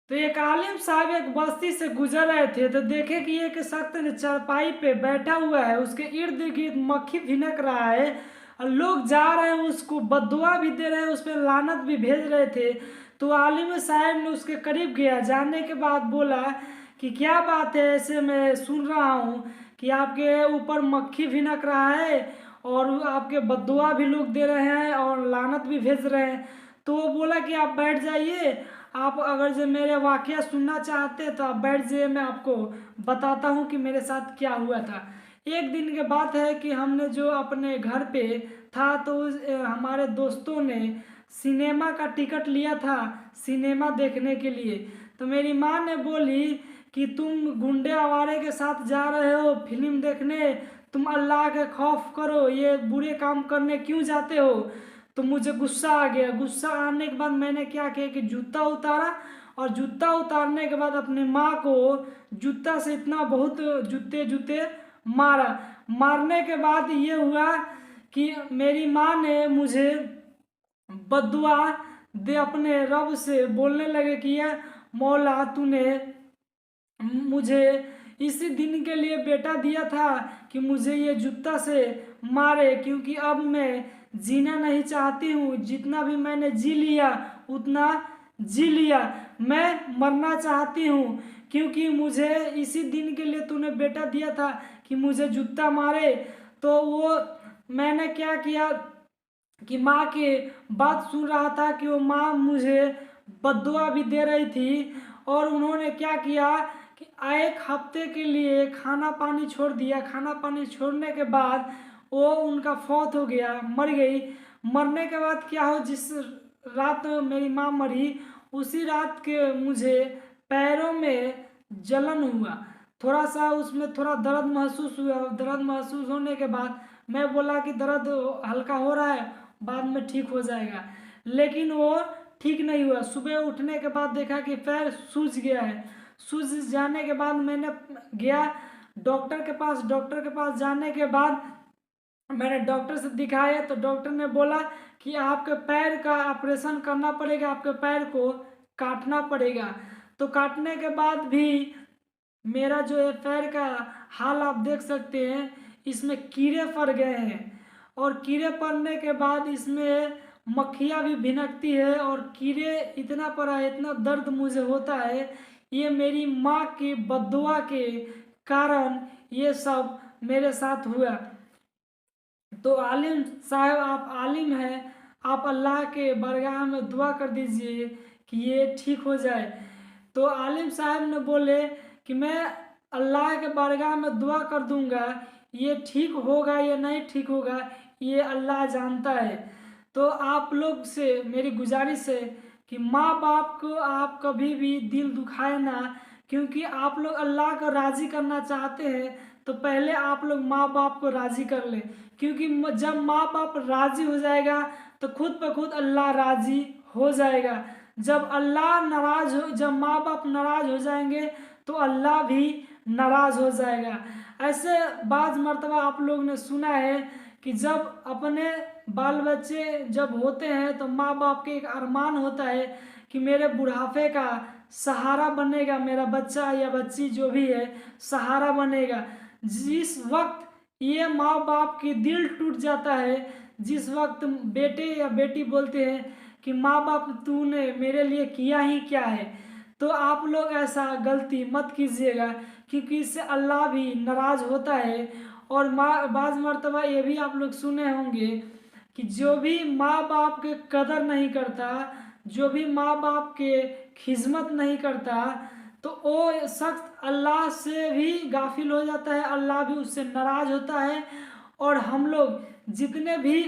तो एक आलिम साहब एक बस्ती से गुजर रहे थे तो देखे कि एक शख्स ने चारपाई पे बैठा हुआ है, उसके इर्द गिर्द मक्खी भिनक रहा है और लोग जा रहे हैं, उसको बद्दुआ भी दे रहे हैं, उस पर लानत भी भेज रहे थे। तो आलिम साहब ने उसके करीब गया, जानने के बाद बोला कि क्या बात है, ऐसे मैं सुन रहा हूँ कि आपके ऊपर मक्खी भिनक रहा है और आपके बद्दुआ भी लोग दे रहे हैं और लानत भी भेज रहे हैं। तो वो बोला कि आप बैठ जाइए, आप अगर जो मेरे वाकया सुनना चाहते हैं तो आप बैठ जाइए, मैं आपको बताता हूँ कि मेरे साथ क्या हुआ था। एक दिन की बात है कि हमने जो अपने घर पे था तो हमारे दोस्तों ने सिनेमा का टिकट लिया था सिनेमा देखने के लिए। तो मेरी माँ ने बोली कि तुम गुंडे आवारे के साथ जा रहे हो फिल्म देखने, तुम अल्लाह के खौफ करो, ये बुरे काम करने क्यों जाते हो। तो मुझे गुस्सा आ गया। गुस्सा आने के बाद मैंने क्या किया कि जूता उतारा और जूता उतारने के बाद अपनी माँ को जूता से इतना बहुत जूते जूते मारा। मारने के बाद ये हुआ कि मेरी माँ ने मुझे बद्दुआ दे अपने रब से बोलने लगे कि यह मौला तूने मुझे इसी दिन के लिए बेटा दिया था कि मुझे ये जूता से मारे, क्योंकि अब मैं जीना नहीं चाहती हूँ, जितना भी मैंने जी लिया उतना जी लिया, मैं मरना चाहती हूँ, क्योंकि मुझे इसी दिन के लिए तूने बेटा दिया था कि मुझे जूता मारे। तो वो मैंने क्या किया कि माँ की बात सुन रहा था कि वो माँ मुझे बद्दुआ भी दे रही थी और उन्होंने क्या किया कि एक हफ्ते के लिए खाना पानी छोड़ दिया। खाना पानी छोड़ने के बाद वो उनका फौत हो गया, मर गई। मरने के बाद क्या हो, जिस रात मेरी माँ मरी उसी रात के मुझे पैरों में जलन हुआ, थोड़ा सा उसमें थोड़ा दर्द महसूस हुआ। दर्द महसूस होने के बाद मैं बोला कि दर्द हल्का हो रहा है, बाद में ठीक हो जाएगा, लेकिन वो ठीक नहीं हुआ। सुबह उठने के बाद देखा कि पैर सूज गया है। सूज जाने के बाद मैंने गया डॉक्टर के पास। डॉक्टर के पास जाने के बाद मैंने डॉक्टर से दिखाया तो डॉक्टर ने बोला कि आपके पैर का ऑपरेशन करना पड़ेगा, आपके पैर को काटना पड़ेगा। तो काटने के बाद भी मेरा जो है पैर का हाल आप देख सकते हैं, इसमें कीड़े पड़ गए हैं और कीड़े पड़ने के बाद इसमें मक्खियाँ भी भिनकती है और कीड़े इतना पड़ा है, इतना दर्द मुझे होता है। ये मेरी माँ की बद्दुआ के कारण ये सब मेरे साथ हुआ। तो आलिम साहब, आप आलिम हैं, आप अल्लाह के बरगाह में दुआ कर दीजिए कि ये ठीक हो जाए। तो आलिम साहब ने बोले कि मैं अल्लाह के बारगाह में दुआ कर दूंगा, ये ठीक होगा या नहीं ठीक होगा ये अल्लाह जानता है। तो आप लोग से मेरी गुजारिश है कि माँ बाप को आप कभी भी दिल दुखाए ना, क्योंकि आप लोग अल्लाह को राज़ी करना चाहते हैं तो पहले आप लोग माँ बाप को राज़ी कर लें, क्योंकि जब माँ बाप राज़ी हो जाएगा तो खुद ब खुद अल्लाह राज़ी हो जाएगा। जब माँ बाप नाराज हो जाएंगे तो अल्लाह भी नाराज हो जाएगा। ऐसे बाज मर्तबा आप लोग ने सुना है कि जब अपने बाल बच्चे जब होते हैं तो माँ बाप के एक अरमान होता है कि मेरे बुढ़ापे का सहारा बनेगा, मेरा बच्चा या बच्ची जो भी है सहारा बनेगा। जिस वक्त ये माँ बाप की दिल टूट जाता है, जिस वक्त बेटे या बेटी बोलते हैं कि माँ बाप तूने मेरे लिए किया ही क्या है, तो आप लोग ऐसा गलती मत कीजिएगा, क्योंकि इससे अल्लाह भी नाराज होता है। और बाज़ मर्तबा ये भी आप लोग सुने होंगे कि जो भी माँ बाप के कदर नहीं करता, जो भी माँ बाप के खिदमत नहीं करता, तो वो शख्स अल्लाह से भी गाफिल हो जाता है, अल्लाह भी उससे नाराज होता है। और हम लोग जितने भी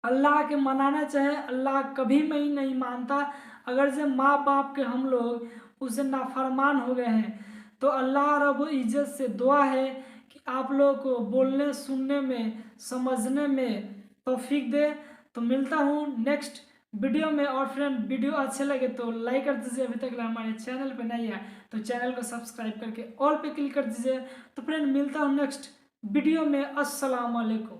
अल्लाह के मनाना चाहे, अल्लाह कभी नहीं मानता। अगर जब माँ बाप के हम लोग उसे नाफरमान हो गए हैं तो अल्लाह रब इज़्ज़त से दुआ है कि आप लोग को बोलने सुनने में समझने में तौफीक दे। तो मिलता हूँ नेक्स्ट वीडियो में। और फ्रेंड, वीडियो अच्छे लगे तो लाइक कर दीजिए, अभी तक हमारे चैनल पे नहीं है तो चैनल को सब्सक्राइब करके ऑल पे क्लिक कर दीजिए। तो फ्रेंड, मिलता हूँ नेक्स्ट वीडियो में। अस्सलाम वालेकुम।